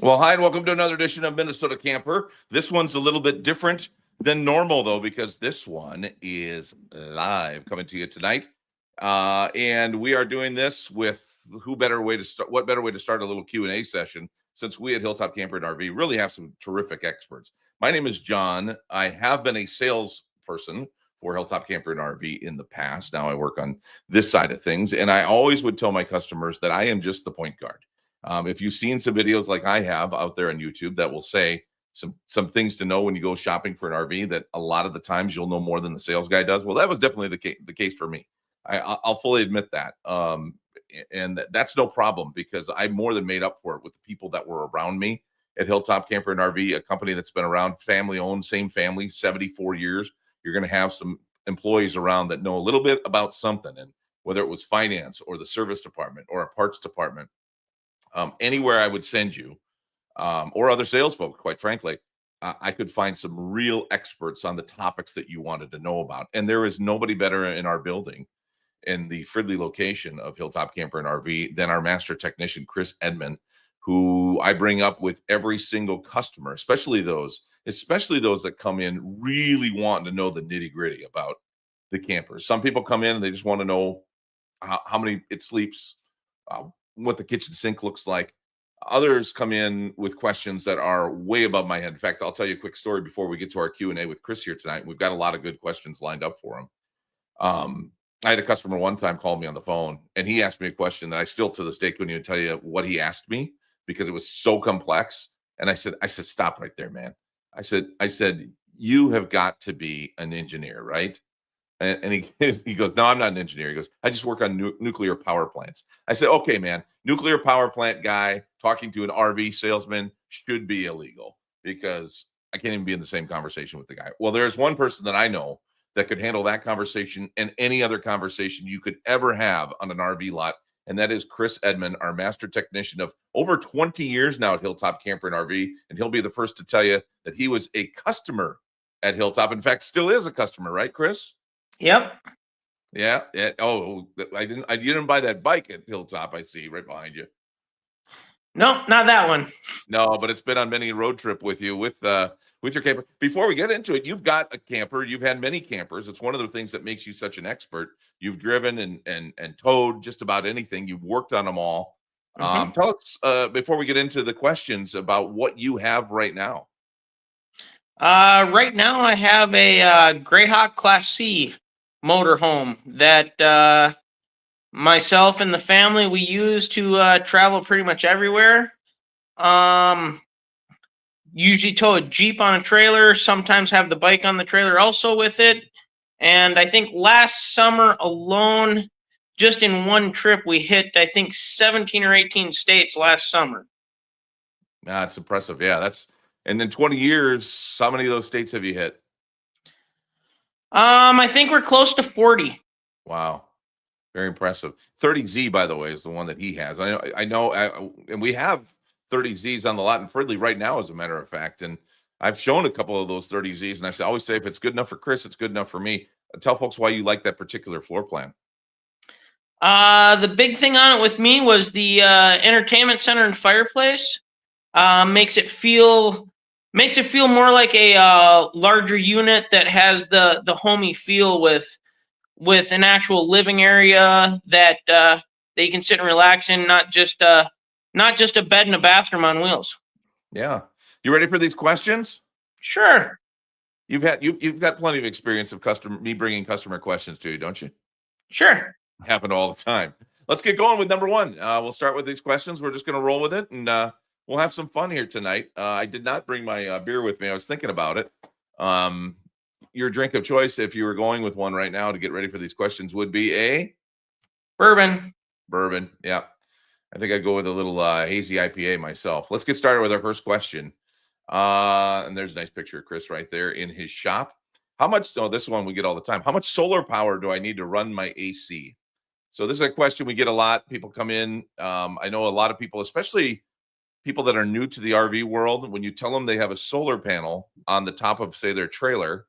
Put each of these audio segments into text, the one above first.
Well, hi, and welcome to another edition of Minnesota Camper. This one's a little bit different than normal, though, because this one is live coming to you tonight. And we are doing this with what better way to start a little Q&A session, since we at Hilltop Camper and RV really have some terrific experts. My name is John. I have been a salesperson for Hilltop Camper and RV in the past. Now I work on this side of things, and I always would tell my customers that I am just the point guard. If you've seen some videos like I have out there on YouTube that will say some things to know when you go shopping for an RV, that a lot of the times you'll know more than the sales guy does. Well, that was definitely the case for me. I'll fully admit that. And that's no problem, because I more than made up for it with the people that were around me at Hilltop Camper and RV, a company that's been around, family owned, same family, 74 years. You're going to have some employees around that know a little bit about something. And whether it was finance or the service department or a parts department, anywhere I would send you, or other sales folks, quite frankly, I could find some real experts on the topics that you wanted to know about. And there is nobody better in our building, in the Fridley location of Hilltop Camper and RV, than our master technician, Chris Edman, who I bring up with every single customer, especially those that come in really wanting to know the nitty gritty about the campers. Some people come in and they just want to know how many it sleeps, what the kitchen sink looks like. Others come in with questions that are way above my head. In fact, I'll tell you a quick story before we get to our Q&A with Chris here tonight. We've got a lot of good questions lined up for him. I had a customer one time call me on the phone, and he asked me a question that I still to this day couldn't even tell you what he asked me, because it was so complex. And I said, stop right there, man. I said, you have got to be an engineer, right? And he goes, no, I'm not an engineer. He goes, I just work on nuclear power plants. I said, okay, man, nuclear power plant guy talking to an RV salesman should be illegal, because I can't even be in the same conversation with the guy. Well, there's one person that I know that could handle that conversation and any other conversation you could ever have on an RV lot. And that is Chris Edman, our master technician of over 20 years now at Hilltop Camper and RV. And he'll be the first to tell you that he was a customer at Hilltop. In fact, still is a customer, right, Chris? Yep. Yeah. Oh, I didn't buy that bike at Hilltop. I see right behind you. No, not that one. No, but it's been on many road trip with you with your camper. Before we get into it, you've got a camper. You've had many campers. It's one of the things that makes you such an expert. You've driven and towed just about anything. You've worked on them all. Tell us before we get into the questions about what you have right now. Right now I have a Greyhawk Class C motorhome that myself and the family we use to travel pretty much everywhere. Usually tow a Jeep on a trailer, sometimes have the bike on the trailer also with it. And I think last summer alone, just in one trip, we hit, I think, 17 or 18 states last summer. That's impressive. Yeah, and in 20 years, how many of those states have you hit? I think we're close to 40. Wow. Very impressive. 30Z, by the way, is the one that he has. I know, and we have 30Zs on the lot in Fridley right now, as a matter of fact. And I've shown a couple of those 30Zs, and I always say, if it's good enough for Chris, it's good enough for me. Tell folks why you like that particular floor plan. The big thing on it with me was the entertainment center and fireplace. Makes it feel more like a larger unit that has the homey feel with an actual living area that you can sit and relax in, not just a bed and a bathroom on wheels. Yeah. You ready for these questions? Sure. You've got plenty of experience of me bringing customer questions to you, don't you? Sure. Happen all the time. Let's get going with number one. We'll start with these questions. We're just going to roll with it, and we'll have some fun here tonight. I did not bring my beer with me. I was thinking about it. Your drink of choice, if you were going with one right now to get ready for these questions, would be a bourbon. Bourbon. Yeah. I think I'd go with a little hazy IPA myself. Let's get started with our first question. And there's a nice picture of Chris right there in his shop. This one we get all the time. How much solar power do I need to run my AC? So this is a question we get a lot. People come in. I know a lot of people, especially people that are new to the RV world, when you tell them they have a solar panel on the top of, say, their trailer,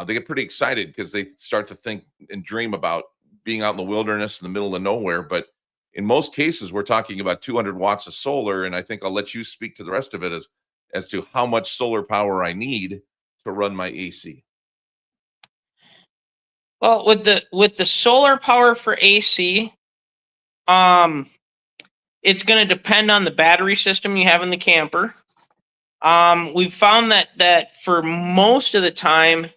they get pretty excited because they start to think and dream about being out in the wilderness in the middle of nowhere. But in most cases, we're talking about 200 watts of solar. And I think I'll let you speak to the rest of it as to how much solar power I need to run my AC. Well, with the solar power for AC, it's going to depend on the battery system you have in the camper. We've found that for most of the time,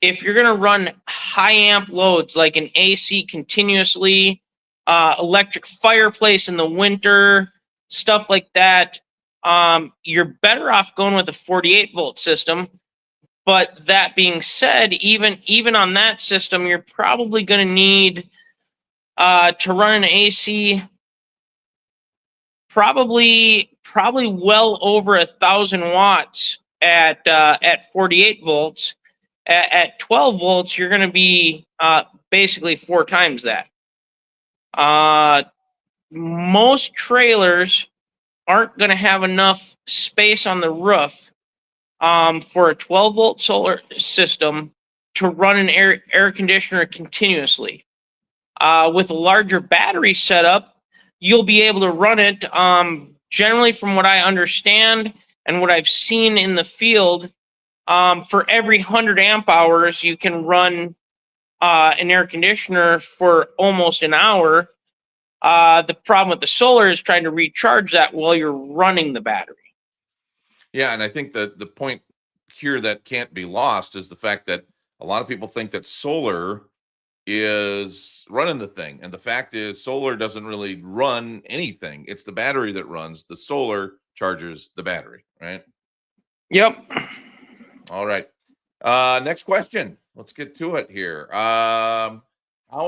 if you're going to run high amp loads like an AC continuously, electric fireplace in the winter, stuff like that, you're better off going with a 48 volt system. But that being said, even on that system, you're probably going to need to run an AC probably well over 1,000 watts at 48 volts. At 12 volts, you're going to be basically 4 times that. Most trailers aren't going to have enough space on the roof for a 12 volt solar system to run an air conditioner continuously. With a larger battery setup, you'll be able to run it. Generally, from what I understand and what I've seen in the field, for every 100 amp hours, you can run an air conditioner for almost an hour. The problem with the solar is trying to recharge that while you're running the battery. Yeah, and I think the point here that can't be lost is the fact that a lot of people think that solar is running the thing. And the fact is solar doesn't really run anything. It's the battery that runs. The solar charges the battery, right? Yep. All right. Next question. Let's get to it here. How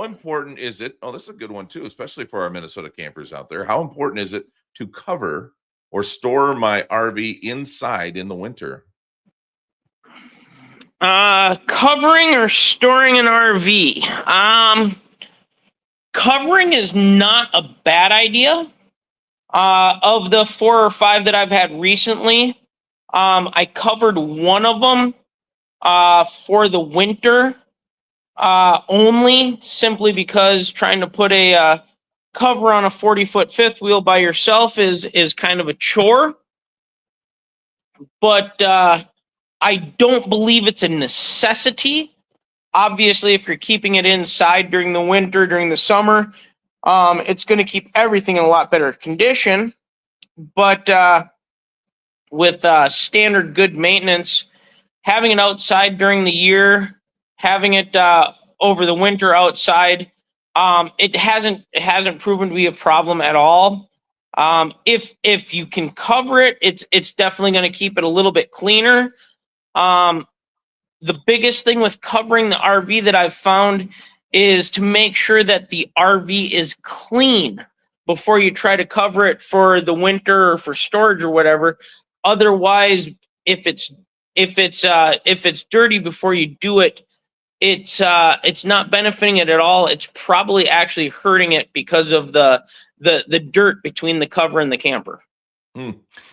important is it? Oh, this is a good one too, especially for our Minnesota campers out there. How important is it to cover or store my RV inside in the winter? Covering or storing an RV. Covering is not a bad idea. Of the 4 or 5 that I've had recently, I covered one of them for the winter only, simply because trying to put a cover on a 40-foot fifth wheel by yourself is kind of a chore. But I don't believe it's a necessity. Obviously, if you're keeping it inside during the winter, during the summer, it's going to keep everything in a lot better condition. But with standard good maintenance, having it outside during the year, having it over the winter outside, it hasn't proven to be a problem at all. If you can cover it, it's definitely going to keep it a little bit cleaner. The biggest thing with covering the RV that I've found is to make sure that the RV is clean before you try to cover it for the winter or for storage or whatever. Otherwise, if it's dirty before you do it, it's not benefiting it at all. It's probably actually hurting it because of the dirt between the cover and the camper.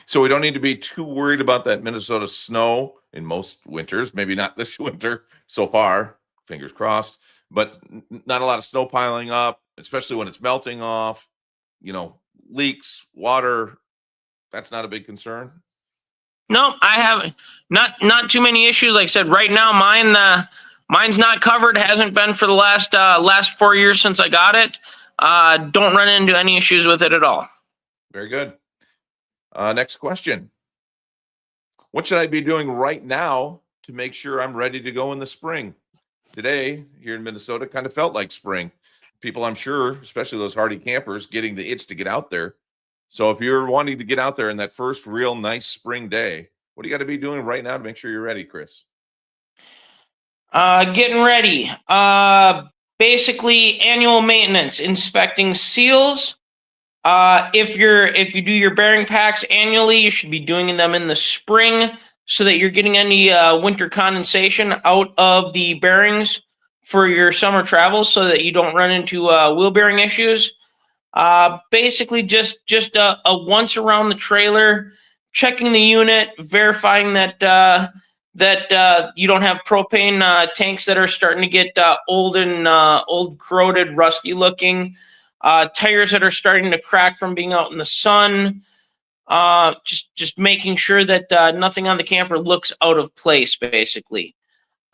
So we don't need to be too worried about that Minnesota snow in most winters. Maybe not this winter so far, fingers crossed, but not a lot of snow piling up, especially when it's melting off, leaks, water. That's not a big concern. No, I haven't. Not too many issues. Like I said, right now mine's not covered. Hasn't been for the last 4 years since I got it. Don't run into any issues with it at all. Very good. Next question. What should I be doing right now to make sure I'm ready to go in the spring? Today, here in Minnesota, kind of felt like spring. People, I'm sure, especially those hardy campers, getting the itch to get out there. So if you're wanting to get out there in that first real nice spring day, what do you got to be doing right now to make sure you're ready, Chris? Getting ready. Basically, annual maintenance, inspecting seals. If you do your bearing packs annually, you should be doing them in the spring so that you're getting any winter condensation out of the bearings for your summer travels, so that you don't run into wheel bearing issues. Basically, just a once around the trailer, checking the unit, verifying that you don't have propane tanks that are starting to get old, corroded, rusty looking. tires that are starting to crack from being out in the sun. Just making sure that nothing on the camper looks out of place, basically.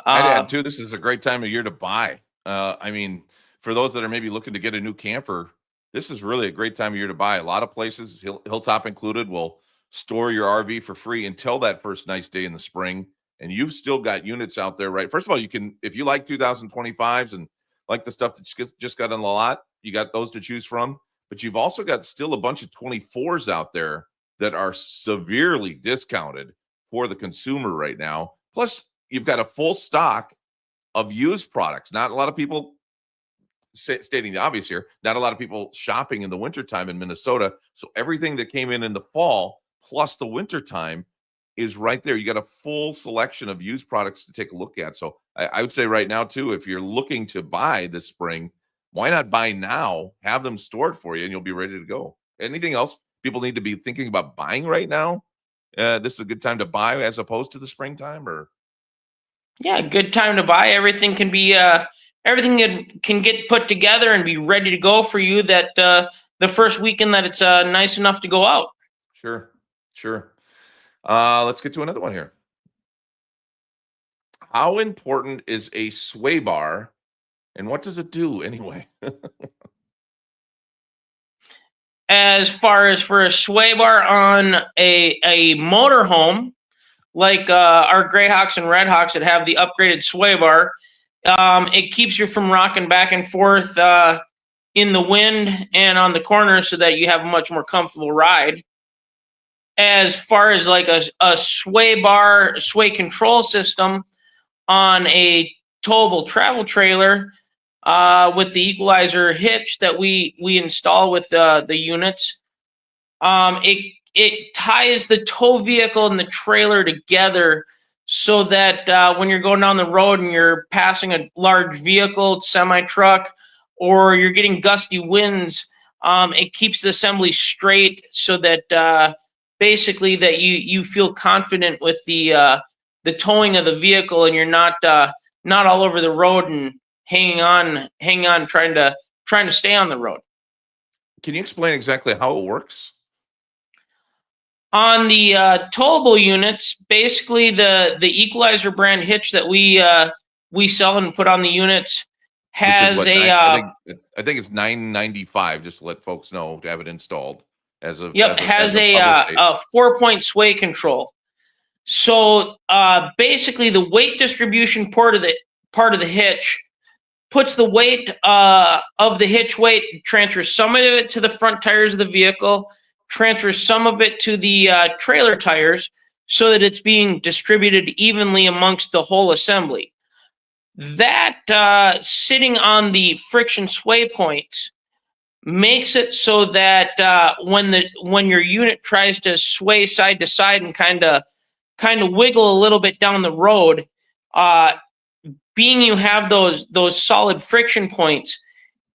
I'd add too, this is a great time of year to buy. I mean, for those that are maybe looking to get a new camper, this is really a great time of year to buy. A lot of places, Hilltop included, will store your RV for free until that first nice day in the spring. And you've still got units out there, right? First of all, you can, if you like 2025s and like the stuff that just got on the lot, you got those to choose from. But you've also got still a bunch of 24s out there that are severely discounted for the consumer right now. Plus, you've got a full stock of used products. Not a lot of people, stating the obvious here, not a lot of people shopping in the wintertime in Minnesota. So everything that came in the fall plus the wintertime is right there. You got a full selection of used products to take a look at. So I would say right now too, if you're looking to buy this spring, why not buy now, have them stored for you, and you'll be ready to go. Anything else people need to be thinking about buying right now? This is a good time to buy as opposed to the springtime, or? Yeah, good time to buy. Everything can be everything can get put together and be ready to go for you that the first weekend that it's nice enough to go out. Sure. Let's get to another one here. How important is a sway bar, and what does it do anyway? As far as for a sway bar on a motorhome, like our Greyhawks and Redhawks that have the upgraded sway bar, it keeps you from rocking back and forth in the wind and on the corners so that you have a much more comfortable ride. As far as like a sway bar, sway control system on a towable travel trailer with the equalizer hitch that we install with the units, it ties the tow vehicle and the trailer together so that when you're going down the road and you're passing a large vehicle, semi-truck, or you're getting gusty winds, it keeps the assembly straight so that basically that you feel confident with the towing of the vehicle, and you're not all over the road and hanging on, trying to stay on the road. Can you explain exactly how it works? On the towable units, basically the equalizer brand hitch that we sell and put on the units has I think it's $9.95, just to let folks know, to have it installed as of. Yep, has a 4-point sway control. So basically, the weight distribution part of the hitch puts the weight of the hitch weight, transfers some of it to the front tires of the vehicle, transfers some of it to the trailer tires, so that it's being distributed evenly amongst the whole assembly. That sitting on the friction sway points makes it so that when your unit tries to sway side to side and kind of wiggle a little bit down the road, being you have those solid friction points,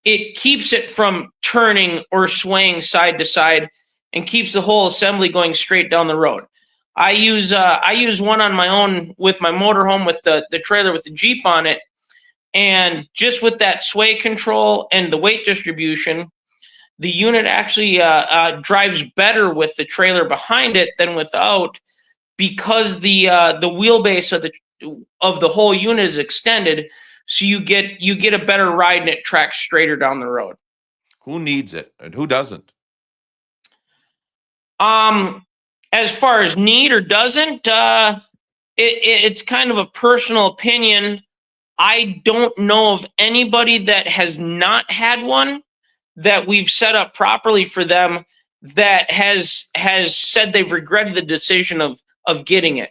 it keeps it from turning or swaying side to side and keeps the whole assembly going straight down the road. I use one on my own with my motorhome with the trailer with the Jeep on it, and just with that sway control and the weight distribution, the unit actually drives better with the trailer behind it than without, because the wheelbase of the whole unit is extended, so you get a better ride and it tracks straighter down the road. Who needs it and who doesn't? As far as need or doesn't, it's kind of a personal opinion. I don't know of anybody that has not had one that we've set up properly for them that has said they've regretted the decision of getting it.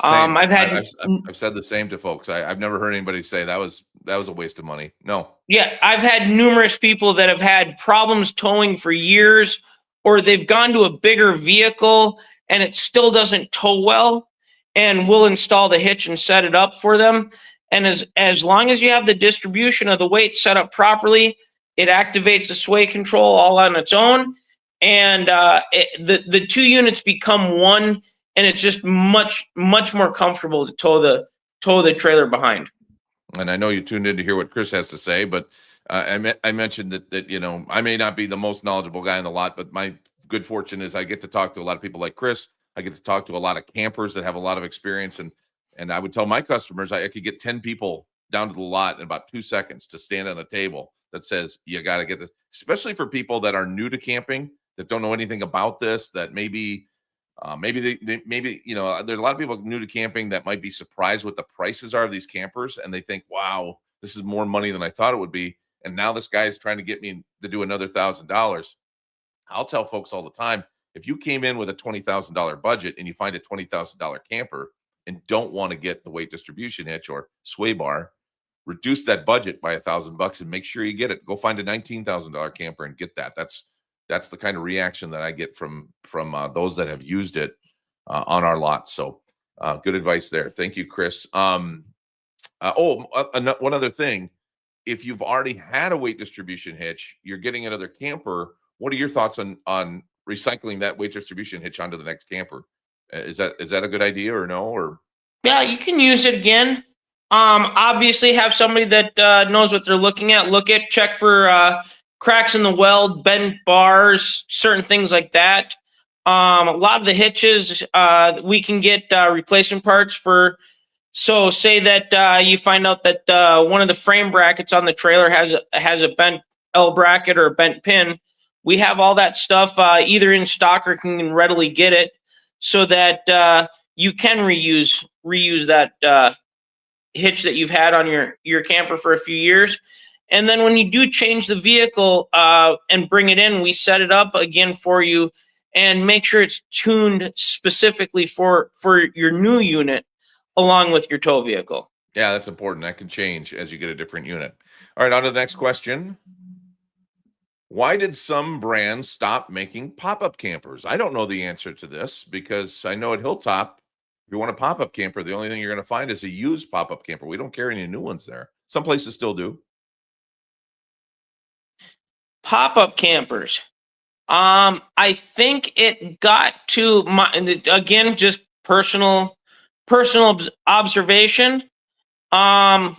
I've said the same to folks. I've never heard anybody say that was a waste of money. No. Yeah, I've had numerous people that have had problems towing for years, or they've gone to a bigger vehicle and it still doesn't tow well, and we'll install the hitch and set it up for them. And as long as you have the distribution of the weight set up properly, it activates the sway control all on its own, and the two units become one, and it's just much more comfortable to tow the trailer behind. And I know you tuned in to hear what Chris has to say, but I mentioned that I may not be the most knowledgeable guy in the lot, but my good fortune is I get to talk to a lot of people like Chris. I get to talk to a lot of campers that have a lot of experience, and I would tell my customers I could get 10 people down to the lot in about 2 seconds to stand on a table that says you got to get this, especially for people that are new to camping that don't know anything about this. That maybe there's a lot of people new to camping that might be surprised what the prices are of these campers, and they think, wow, this is more money than I thought it would be, and now this guy is trying to get me to do another $1,000. I'll tell folks all the time, if you came in with a $20,000 budget and you find a $20,000 camper and don't want to get the weight distribution hitch or sway bar, reduce that budget by $1,000 and make sure you get it. Go find a $19,000 camper and get that. That's the kind of reaction that I get from those that have used it on our lot. So good advice there. Thank you, Chris. One other thing. If you've already had a weight distribution hitch, you're getting another camper. What are your thoughts on recycling that weight distribution hitch onto the next camper? Is that a good idea or no? Or Yeah, you can use it again. Obviously, have somebody that knows what they're looking at. Check for cracks in the weld, bent bars, certain things like that. A lot of the hitches, we can get replacement parts for. So, say that you find out that one of the frame brackets on the trailer has a bent L bracket or a bent pin. We have all that stuff either in stock or can readily get it, so that you can reuse that hitch that you've had on your camper for a few years. And then when you do change the vehicle and bring it in, we set it up again for you and make sure it's tuned specifically for your new unit along with your tow vehicle. yeah, that's important. That can change as you get a different unit. All right, on to the next question. Why did some brands stop making pop-up campers? I don't know the answer to this because I know at Hilltop, if you want a pop-up camper, the only thing you're going to find is a used pop-up camper. We don't carry any new ones there. Some places still do. Pop-up campers. I think it got to again, just personal observation. I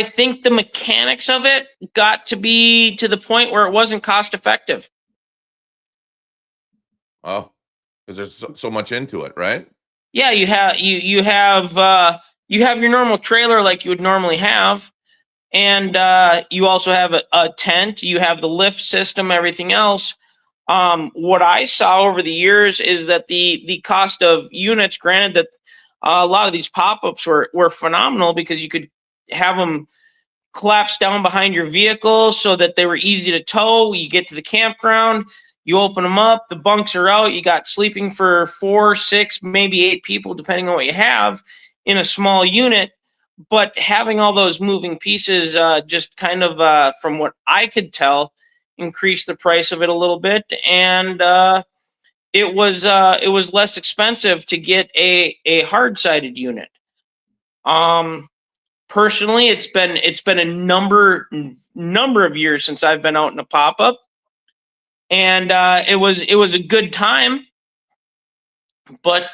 think the mechanics of it got to be to the point where it wasn't cost effective. Oh, because there's so much into it, right? Yeah, you have your normal trailer like you would normally have, and you also have a tent. You have the lift system, everything else. What I saw over the years is that the cost of units, granted that a lot of these pop-ups were phenomenal because you could have them collapse down behind your vehicle so that they were easy to tow. You get to the campground, you open them up, the bunks are out. You got sleeping for 4, 6, maybe 8 people, depending on what you have in a small unit. But having all those moving pieces just kind of, from what I could tell, increased the price of it a little bit. And it was less expensive to get a hard-sided unit. Personally, it's been a number of years since I've been out in a pop-up, and it was a good time. But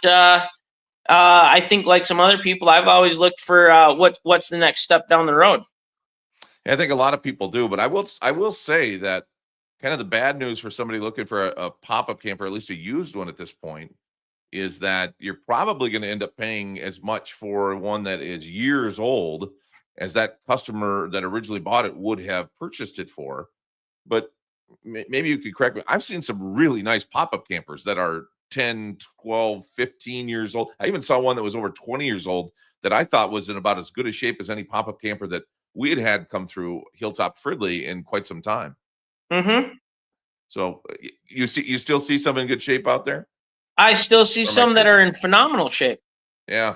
I think, like some other people, I've always looked for what's the next step down the road. I think a lot of people do, but I will say that kind of the bad news for somebody looking for a pop-up camper, at least a used one at this point, is that you're probably going to end up paying as much for one that is years old as that customer that originally bought it would have purchased it for. But maybe you could correct me. I've seen some really nice pop-up campers that are 10, 12, 15 years old. I even saw one that was over 20 years old that I thought was in about as good a shape as any pop-up camper that we had come through Hilltop Fridley in quite some time. Mm-hmm. So you still see some in good shape out there? I still see some that are in phenomenal shape. Yeah.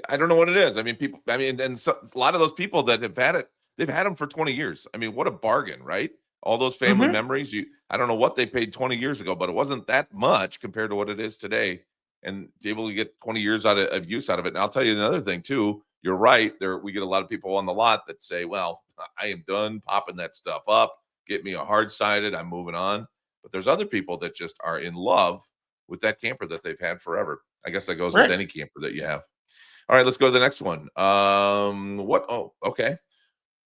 I don't know what it is. I mean, and a lot of those people that have had it, they've had them for 20 years. I mean, what a bargain, right? All those family memories. I don't know what they paid 20 years ago, but it wasn't that much compared to what it is today. And able to get 20 years of use out of it. And I'll tell you another thing too. You're right. We get a lot of people on the lot that say, well, I am done popping that stuff up. Get me a hard-sided. I'm moving on. But there's other people that just are in love with that camper that they've had forever. I guess that goes with any camper that you have. All right, let's go to the next one. Okay.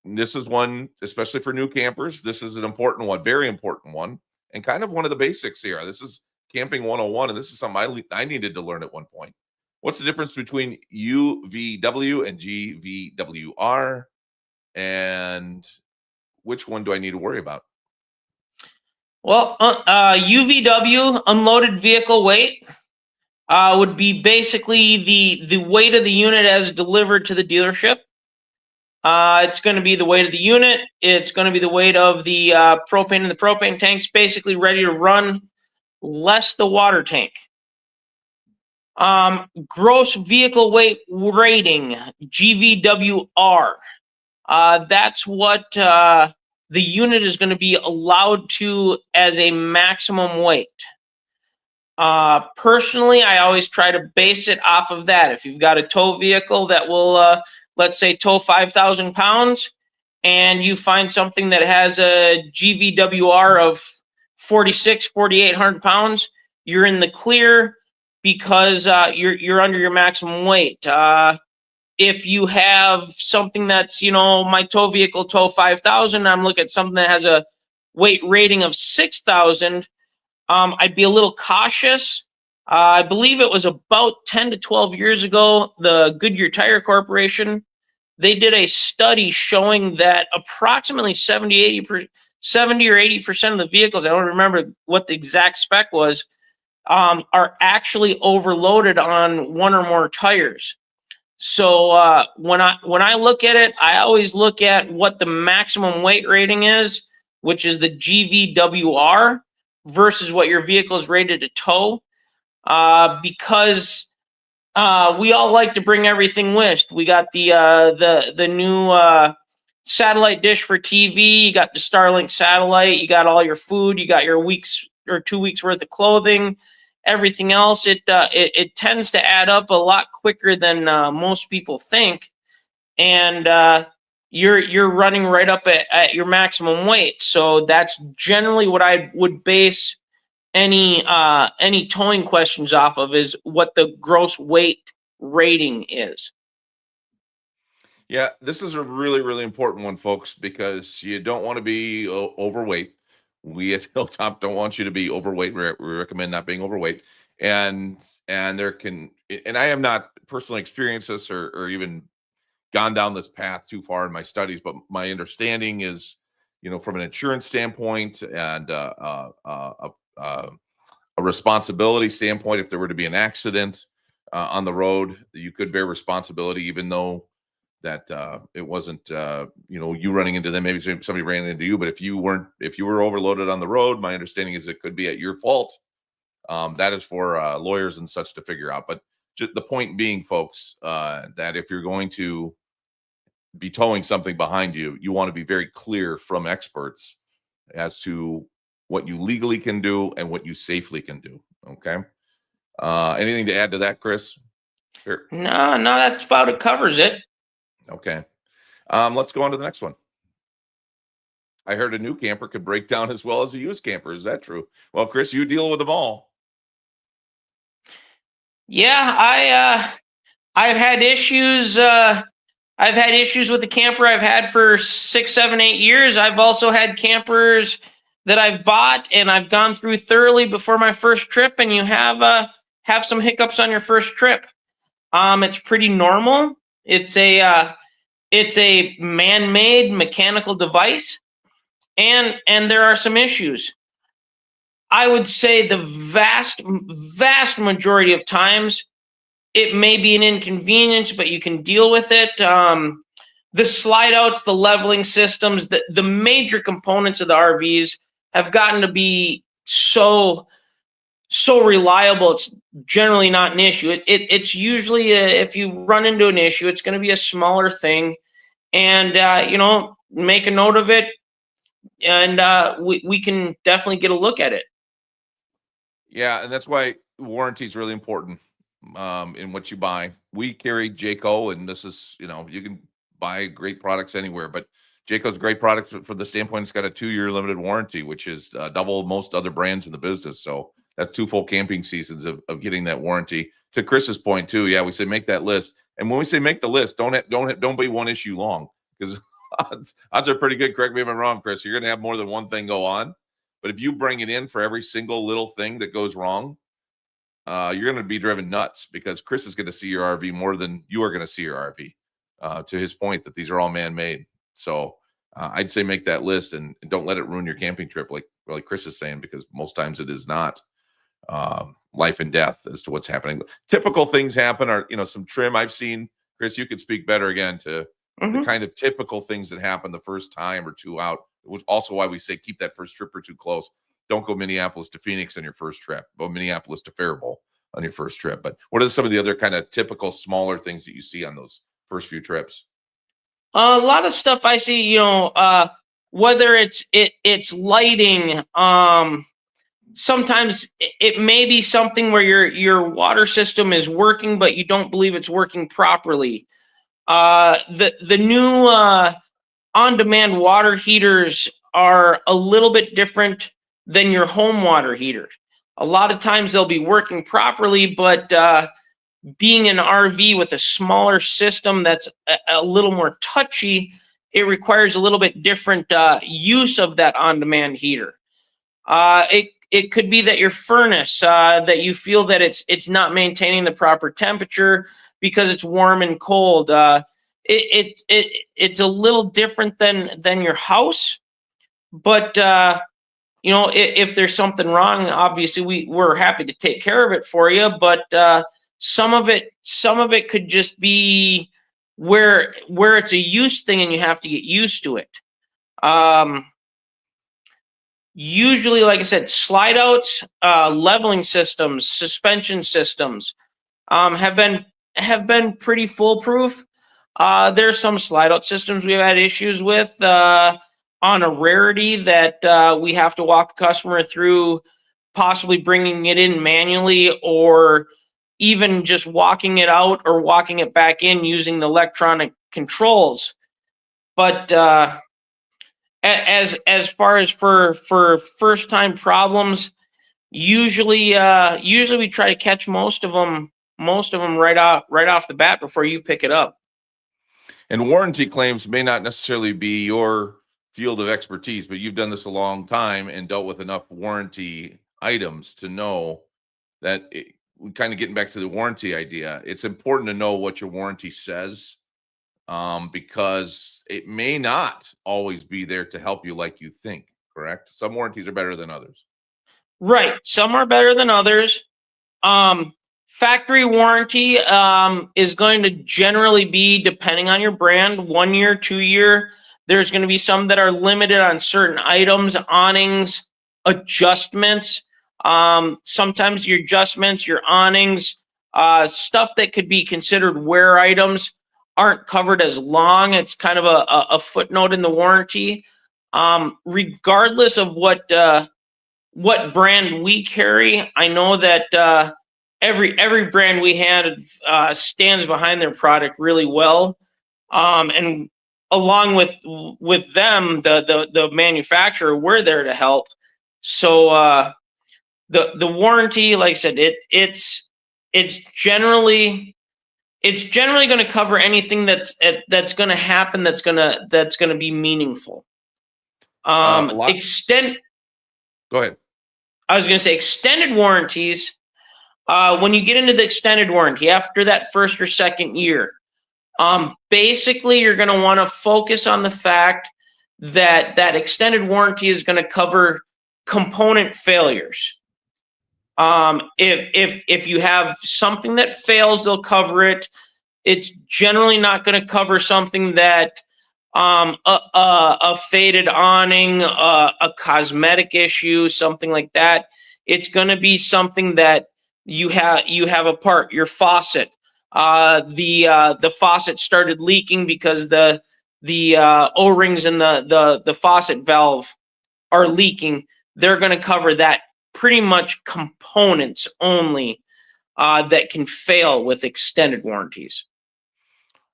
this is one, especially for new campers. This is an important one, very important one, and kind of one of the basics here. This is camping 101, and this is something I needed to learn at one point. What's the difference between UVW and GVWR, and which one do I need to worry about? Well, UVW, unloaded vehicle weight, would be basically the weight of the unit as delivered to the dealership. It's going to be the weight of the unit. It's going to be the weight of the propane in the propane tanks, basically ready to run, less the water tank. Gross vehicle weight rating, GVWR. That's what the unit is going to be allowed to as a maximum weight. Personally, I always try to base it off of that. If you've got a tow vehicle that will, let's say, tow 5,000 pounds, and you find something that has a GVWR of 4,800 pounds, you're in the clear because you're under your maximum weight. If you have something that's, my tow vehicle tow 5,000, I'm looking at something that has a weight rating of 6,000, I'd be a little cautious. I believe it was about 10 to 12 years ago, the Goodyear Tire Corporation, they did a study showing that approximately 70 or 80% of the vehicles, I don't remember what the exact spec was, are actually overloaded on one or more tires. So when I look at it, I always look at what the maximum weight rating is, which is the GVWR, versus what your vehicle is rated to tow, because we all like to bring everything with. We got the new satellite dish for TV. You got the Starlink satellite. You got all your food. You got your weeks or 2 weeks worth of clothing. Everything else, it tends to add up a lot quicker than most people think, and you're running right up at your maximum weight. So that's generally what I would base any towing questions off of, is what the gross weight rating is. Yeah, this is a really, really important one, folks, because you don't want to be overweight. We at Hilltop don't want you to be overweight. We recommend not being overweight. And there can, and I have not personally experienced this or even gone down this path too far in my studies, but my understanding is, from an insurance standpoint and a responsibility standpoint, if there were to be an accident on the road, you could bear responsibility, even though that it wasn't you running into them. Maybe somebody ran into you, but if you were overloaded on the road, my understanding is it could be at your fault. That is for lawyers and such to figure out. But just the point being, folks, that if you're going to be towing something behind you, you want to be very clear from experts as to what you legally can do and what you safely can do. Okay. Anything to add to that, Chris? Sure. No, that's about it. Covers it. Okay. Let's go on to the next one. I heard a new camper could break down as well as a used camper. Is that true? Well, Chris, you deal with them all. Yeah, I've had issues. I've had issues with the camper I've had for 6, 7, 8 years. I've also had campers that I've bought and I've gone through thoroughly before my first trip, and you have some hiccups on your first trip. It's pretty normal. It's a man-made mechanical device, and there are some issues. I would say the vast majority of times it may be an inconvenience, but you can deal with it. The slide outs, the leveling systems, the major components of the RVs have gotten to be so reliable. It's generally not an issue. It's usually if you run into an issue, it's going to be a smaller thing, and make a note of it, and we can definitely get a look at it. Yeah, and that's why warranty is really important in what you buy. We carry Jayco, and this is, you can buy great products anywhere, but Jayco's a great product for the standpoint. It's got a 2-year limited warranty, which is double most other brands in the business. So that's 2 full camping seasons of getting that warranty. To Chris's point too, yeah, we say make that list, and when we say make the list, don't be one issue long, because odds are pretty good. Correct me if I'm wrong, Chris. You're going to have more than one thing go on. But if you bring it in for every single little thing that goes wrong, you're going to be driven nuts because Chris is going to see your RV more than you are going to see your RV. To his point that these are all man-made. So I'd say make that list and don't let it ruin your camping trip, like Chris is saying, because most times it is not life and death as to what's happening. Typical things happen are, some trim I've seen. Chris, you could speak better again to the kind of typical things that happen the first time or two out, which also why we say keep that first trip or two close. Don't go Minneapolis to Phoenix on your first trip. Go Minneapolis to Faribault on your first trip. But what are some of the other kind of typical smaller things that you see on those first few trips? A lot of stuff I see, whether it's lighting, sometimes it may be something where your water system is working, but you don't believe it's working properly. The new on-demand water heaters are a little bit different than your home water heater. A lot of times they'll be working properly, but being an RV with a smaller system that's a little more touchy, it requires a little bit different use of that on-demand heater. It could be that your furnace, that you feel that it's not maintaining the proper temperature because it's warm and cold. It's a little different than your house, but if there's something wrong, obviously we're happy to take care of it for you. But some of it could just be where it's a use thing and you have to get used to it. Usually, like I said, slide outs, leveling systems, suspension systems have been pretty foolproof. There's some slide out systems we've had issues with on a rarity that we have to walk a customer through, possibly bringing it in manually or even just walking it out or walking it back in using the electronic controls. But as far as for first time problems, usually we try to catch most of them right off the bat before you pick it up. And warranty claims may not necessarily be your field of expertise, but you've done this a long time and dealt with enough warranty items to know that kind of getting back to the warranty idea, it's important to know what your warranty says, because it may not always be there to help you like you think, correct? Some warranties are better than others. Right. Some are better than others. Factory warranty is going to generally be, depending on your brand, 1 year, 2 year. There's going to be some that are limited on certain items, awnings, adjustments. Sometimes your adjustments, your awnings, stuff that could be considered wear items aren't covered as long. It's kind of a footnote in the warranty. Regardless of what brand we carry, I know that every brand we had stands behind their product really well, and along with them, the manufacturer, we're there to help. So the warranty, like I said, it's generally going to cover anything that's going to happen that's going to be meaningful. Go ahead. I was going to say extended warranties. When you get into the extended warranty after that first or second year, basically you're going to want to focus on the fact that extended warranty is going to cover component failures. If you have something that fails, they'll cover it. It's generally not going to cover something that a faded awning, a cosmetic issue, something like that. It's going to be something that you have a part, your faucet. The faucet started leaking because the O-rings in the faucet valve are leaking. They're going to cover that. Pretty much components only that can fail with extended warranties.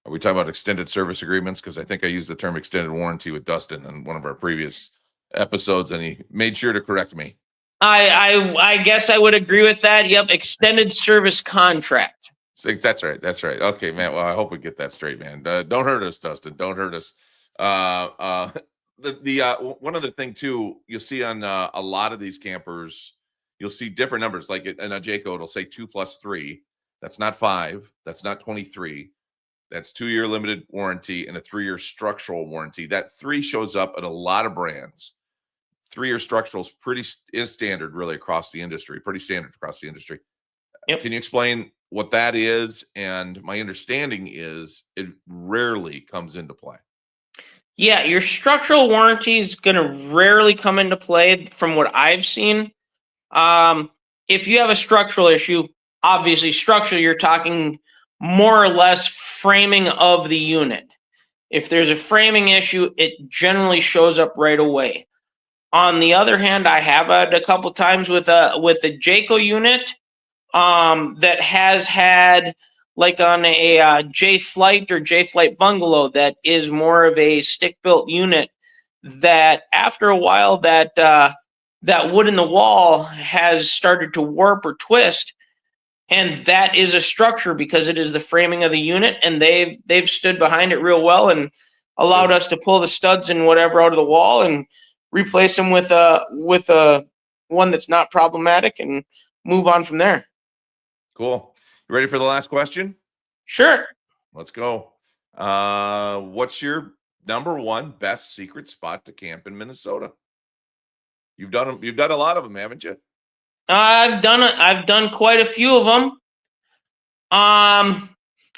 Are we talking about extended service agreements? Because I think I used the term extended warranty with Dustin in one of our previous episodes, and he made sure to correct me. I guess I would agree with that. Yep, extended service contract. That's right. Okay, man. Well, I hope we get that straight, man. Don't hurt us, Dustin. Don't hurt us. One other thing too, you'll see on a lot of these campers, you'll see different numbers. Like in a Jayco, it'll say 2+3. That's not 5. That's not 23. That's 2-year limited warranty and a 3-year structural warranty. That 3 shows up at a lot of brands. 3-year structural is standard really across the industry. Pretty standard across the industry. Yep. Can you explain what that is? And my understanding is it rarely comes into play. Yeah, your structural warranty is going to rarely come into play from what I've seen. If you have a structural issue, obviously structural, you're talking more or less framing of the unit. If there's a framing issue, it generally shows up right away. On the other hand, I have had a couple times with a Jayco unit that has had, like on a J Flight or J Flight bungalow, that is more of a stick built unit, that after a while that wood in the wall has started to warp or twist, and that is a structure because it is the framing of the unit, and they've stood behind it real well and allowed us to pull the studs and whatever out of the wall and replace them with a one that's not problematic and move on from there. Cool. You ready for the last question? Sure. Let's go. What's your number one best secret spot to camp in Minnesota? You've done a lot of them, haven't you? I've done quite a few of them.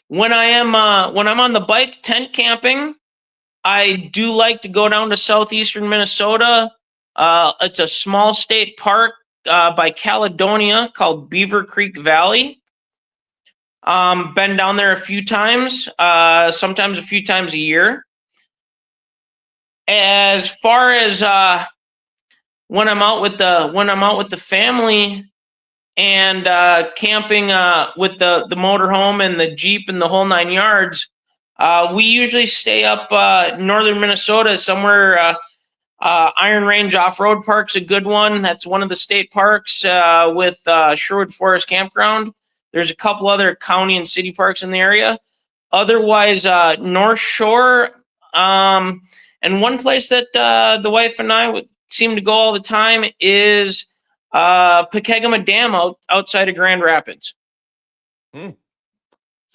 When I'm on the bike tent camping, I do like to go down to southeastern Minnesota. It's a small state park by Caledonia called Beaver Creek Valley. Been down there a few times, sometimes a few times a year. As far as when I'm out with the family and camping with the motorhome and the Jeep and the whole 9 yards, we usually stay up northern Minnesota somewhere. Iron Range Off-Road Park's a good one. That's one of the state parks with Sherwood Forest Campground. There's a couple other county and city parks in the area. Otherwise, North Shore, and one place that the wife and I would seem to go all the time is Pekegama Dam outside of Grand Rapids. Some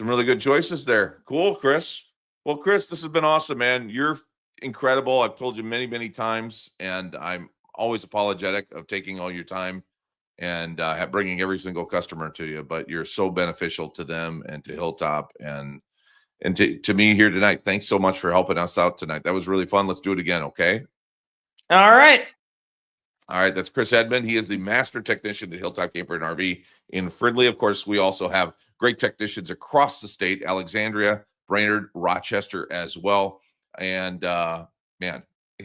really good choices there. Cool, Chris. Well, Chris, this has been awesome, man. You're incredible. I've told you many, many times, and I'm always apologetic of taking all your time and bringing every single customer to you, but you're so beneficial to them and to Hilltop and to me here tonight. Thanks so much for helping us out tonight. That was really fun. Let's do it again, okay? All right. All right, that's Chris Edman. He is the master technician at Hilltop Camper and RV in Fridley. Of course, we also have great technicians across the state, Alexandria, Brainerd, Rochester as well. And man,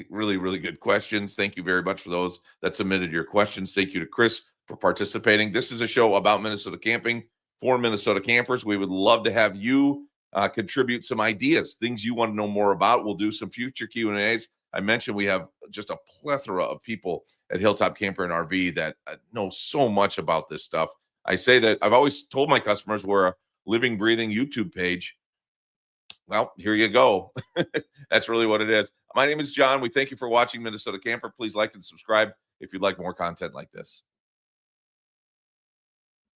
really, really good questions. Thank you very much for those that submitted your questions. Thank you to Chris for participating. This is a show about Minnesota camping for Minnesota campers. We would love to have you contribute some ideas, things you want to know more about. We'll do some future Q&As. I mentioned we have just a plethora of people at Hilltop Camper and RV that know so much about this stuff. I say that I've always told my customers we're a living, breathing YouTube page. Well, here you go. That's really what it is. My name is John. We thank you for watching Minnesota Camper. Please like and subscribe if you'd like more content like this.